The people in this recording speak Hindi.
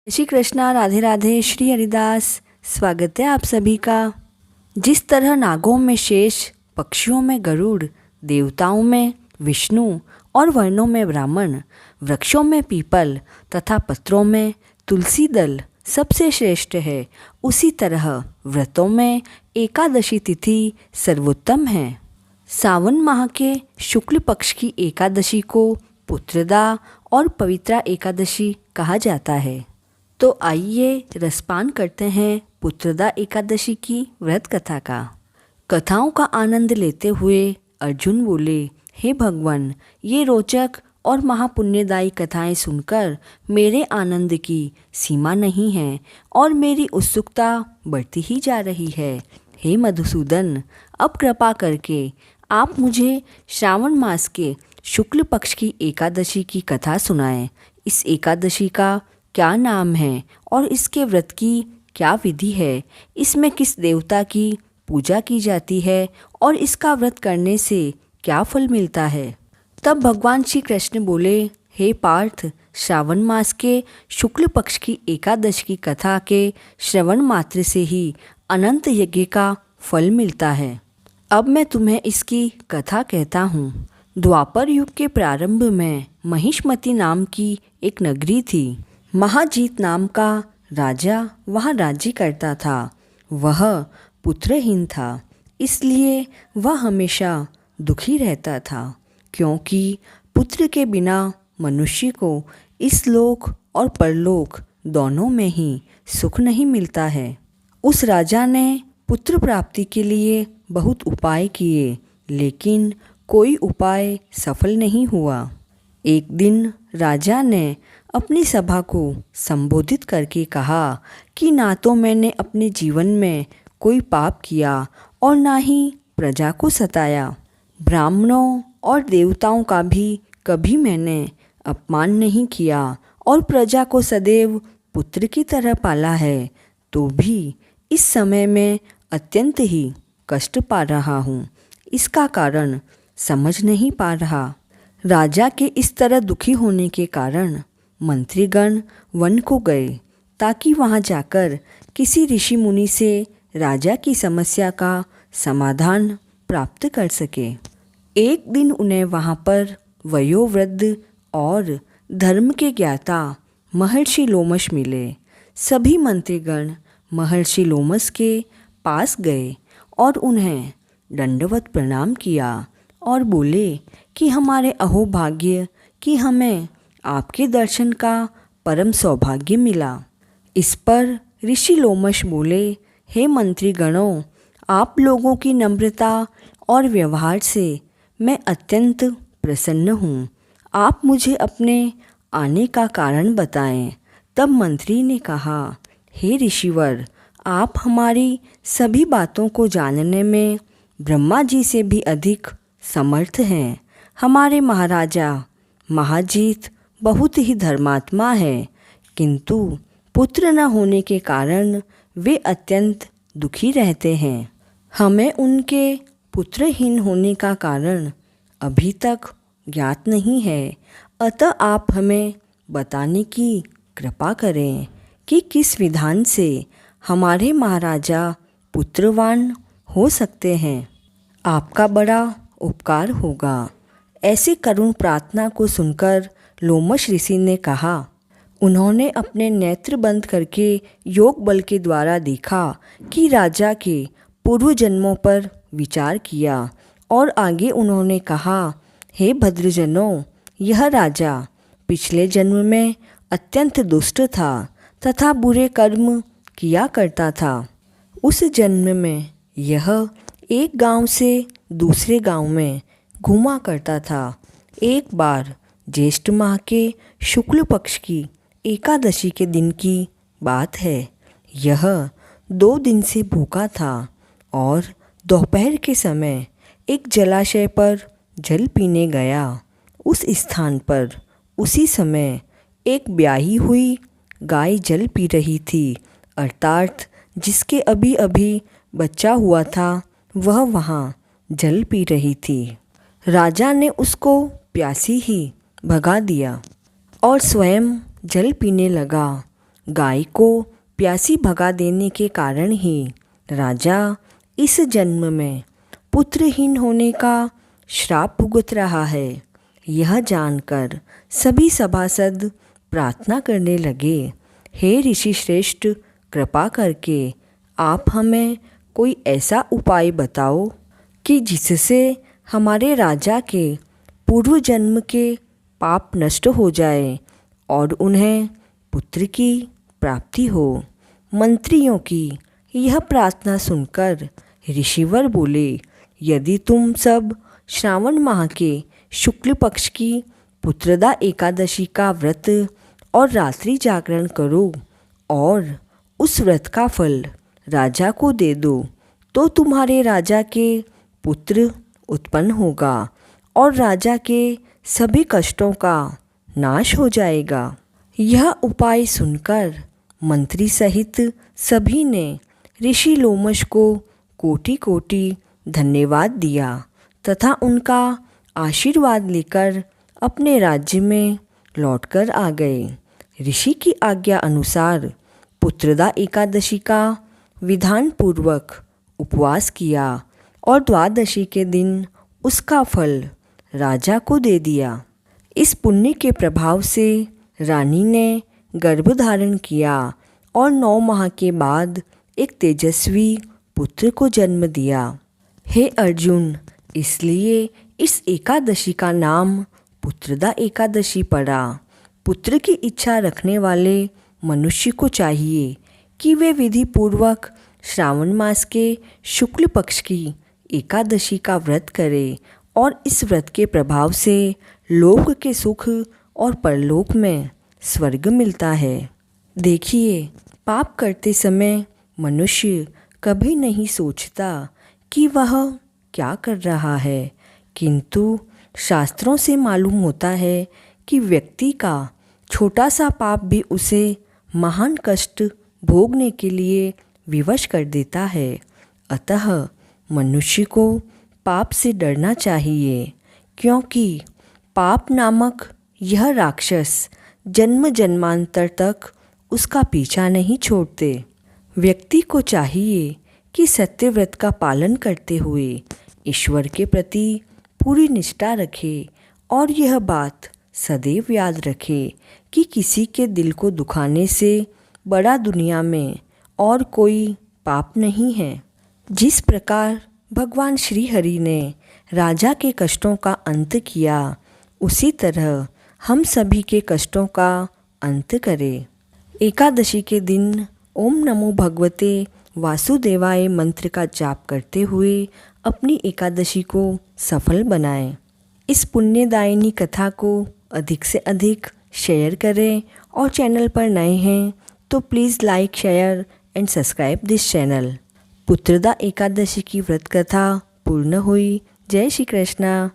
श्री कृष्णा, राधे राधे, श्री हरिदास। स्वागत है आप सभी का। जिस तरह नागों में शेष, पक्षियों में गरुड़, देवताओं में विष्णु और वर्णों में ब्राह्मण, वृक्षों में पीपल तथा पत्रों में तुलसी दल सबसे श्रेष्ठ है, उसी तरह व्रतों में एकादशी तिथि सर्वोत्तम है। सावन माह के शुक्ल पक्ष की एकादशी को पुत्रदा और पवित्रा एकादशी कहा जाता है। तो आइए रसपान करते हैं पुत्रदा एकादशी की व्रत कथा का। कथाओं का आनंद लेते हुए अर्जुन बोले, हे भगवान, ये रोचक और महापुण्यदायी कथाएं सुनकर मेरे आनंद की सीमा नहीं है और मेरी उत्सुकता बढ़ती ही जा रही है। हे मधुसूदन, अब कृपा करके आप मुझे श्रावण मास के शुक्ल पक्ष की एकादशी की कथा सुनाएं। इस एकादशी का क्या नाम है और इसके व्रत की क्या विधि है? इसमें किस देवता की पूजा की जाती है और इसका व्रत करने से क्या फल मिलता है? तब भगवान श्री कृष्ण बोले, हे पार्थ, श्रावण मास के शुक्ल पक्ष की एकादशी की कथा के श्रवण मात्र से ही अनंत यज्ञ का फल मिलता है। अब मैं तुम्हें इसकी कथा कहता हूँ। द्वापर युग के प्रारंभ में महिष्मती नाम की एक नगरी थी। महाजीत नाम का राजा वहाँ राज्य करता था। वह पुत्रहीन था, इसलिए वह हमेशा दुखी रहता था, क्योंकि पुत्र के बिना मनुष्य को इस लोक और परलोक दोनों में ही सुख नहीं मिलता है। उस राजा ने पुत्र प्राप्ति के लिए बहुत उपाय किए, लेकिन कोई उपाय सफल नहीं हुआ। एक दिन राजा ने अपनी सभा को संबोधित करके कहा कि ना तो मैंने अपने जीवन में कोई पाप किया और ना ही प्रजा को सताया। ब्राह्मणों और देवताओं का भी कभी मैंने अपमान नहीं किया और प्रजा को सदैव पुत्र की तरह पाला है। तो भी इस समय मैं अत्यंत ही कष्ट पा रहा हूँ। इसका कारण समझ नहीं पा रहा। राजा के इस तरह दुखी होने के कारण मंत्रीगण वन को गए ताकि वहां जाकर किसी ऋषि मुनि से राजा की समस्या का समाधान प्राप्त कर सके। एक दिन उन्हें वहां पर वयोवृद्ध और धर्म के ज्ञाता महर्षि लोमश मिले। सभी मंत्रीगण महर्षि लोमश के पास गए और उन्हें दंडवत प्रणाम किया और बोले कि हमारे अहोभाग्य कि हमें आपके दर्शन का परम सौभाग्य मिला। इस पर ऋषि लोमश बोले, हे मंत्रीगणों, आप लोगों की नम्रता और व्यवहार से मैं अत्यंत प्रसन्न हूँ। आप मुझे अपने आने का कारण बताएं। तब मंत्री ने कहा, हे ऋषिवर, आप हमारी सभी बातों को जानने में ब्रह्मा जी से भी अधिक समर्थ हैं। हमारे महाराजा महाजीत बहुत ही धर्मात्मा है, किंतु पुत्र न होने के कारण वे अत्यंत दुखी रहते हैं। हमें उनके पुत्रहीन होने का कारण अभी तक ज्ञात नहीं है, अतः आप हमें बताने की कृपा करें कि किस विधान से हमारे महाराजा पुत्रवान हो सकते हैं। आपका बड़ा उपकार होगा। ऐसे करुण प्रार्थना को सुनकर लोमश ऋषि ने कहा। उन्होंने अपने नेत्र बंद करके योग बल के द्वारा देखा कि राजा के पूर्व जन्मों पर विचार किया और आगे उन्होंने कहा, हे भद्रजनों, यह राजा पिछले जन्म में अत्यंत दुष्ट था तथा बुरे कर्म किया करता था। उस जन्म में यह एक गांव से दूसरे गांव में घूमा करता था। एक बार ज्येष्ठ माह के शुक्ल पक्ष की एकादशी के दिन की बात है। यह 2 दिन से भूखा था और दोपहर के समय एक जलाशय पर जल पीने गया। उस स्थान पर उसी समय एक ब्याही हुई गाय जल पी रही थी, अर्थात जिसके अभी अभी बच्चा हुआ था वह वहाँ जल पी रही थी। राजा ने उसको प्यासी ही भगा दिया और स्वयं जल पीने लगा। गाय को प्यासी भगा देने के कारण ही राजा इस जन्म में पुत्रहीन होने का श्राप भुगत रहा है। यह जानकर सभी सभासद प्रार्थना करने लगे, हे ऋषि श्रेष्ठ, कृपा करके आप हमें कोई ऐसा उपाय बताओ कि जिससे हमारे राजा के पूर्व जन्म के पाप नष्ट हो जाए और उन्हें पुत्र की प्राप्ति हो। मंत्रियों की यह प्रार्थना सुनकर ऋषिवर बोले, यदि तुम सब श्रावण माह के शुक्ल पक्ष की पुत्रदा एकादशी का व्रत और रात्रि जागरण करो और उस व्रत का फल राजा को दे दो, तो तुम्हारे राजा के पुत्र उत्पन्न होगा और राजा के सभी कष्टों का नाश हो जाएगा। यह उपाय सुनकर मंत्री सहित सभी ने ऋषि लोमश को कोटि कोटि धन्यवाद दिया तथा उनका आशीर्वाद लेकर अपने राज्य में लौटकर आ गए। ऋषि की आज्ञा अनुसार पुत्रदा एकादशी का विधान पूर्वक उपवास किया और द्वादशी के दिन उसका फल राजा को दे दिया। इस पुण्य के प्रभाव से रानी ने गर्भ धारण किया और 9 माह के बाद एक तेजस्वी पुत्र को जन्म दिया। हे अर्जुन, इसलिए इस एकादशी का नाम पुत्रदा एकादशी पड़ा। पुत्र की इच्छा रखने वाले मनुष्य को चाहिए कि वे विधि पूर्वक श्रावण मास के शुक्ल पक्ष की एकादशी का व्रत करे और इस व्रत के प्रभाव से लोक के सुख और परलोक में स्वर्ग मिलता है। देखिए, पाप करते समय मनुष्य कभी नहीं सोचता कि वह क्या कर रहा है, किंतु शास्त्रों से मालूम होता है कि व्यक्ति का छोटा सा पाप भी उसे महान कष्ट भोगने के लिए विवश कर देता है। अतः मनुष्य को पाप से डरना चाहिए, क्योंकि पाप नामक यह राक्षस जन्म जन्मांतर तक उसका पीछा नहीं छोड़ते। व्यक्ति को चाहिए कि सत्यव्रत का पालन करते हुए ईश्वर के प्रति पूरी निष्ठा रखे और यह बात सदैव याद रखे कि किसी के दिल को दुखाने से बड़ा दुनिया में और कोई पाप नहीं है। जिस प्रकार भगवान श्री हरि ने राजा के कष्टों का अंत किया, उसी तरह हम सभी के कष्टों का अंत करें। एकादशी के दिन ओम नमो भगवते वासुदेवाय मंत्र का जाप करते हुए अपनी एकादशी को सफल बनाएं। इस पुण्यदायिनी कथा को अधिक से अधिक शेयर करें और चैनल पर नए हैं तो please like, share and subscribe this channel. Putrada Ekadashi की व्रत कथा पूर्ण हुई। जय श्री कृष्णा।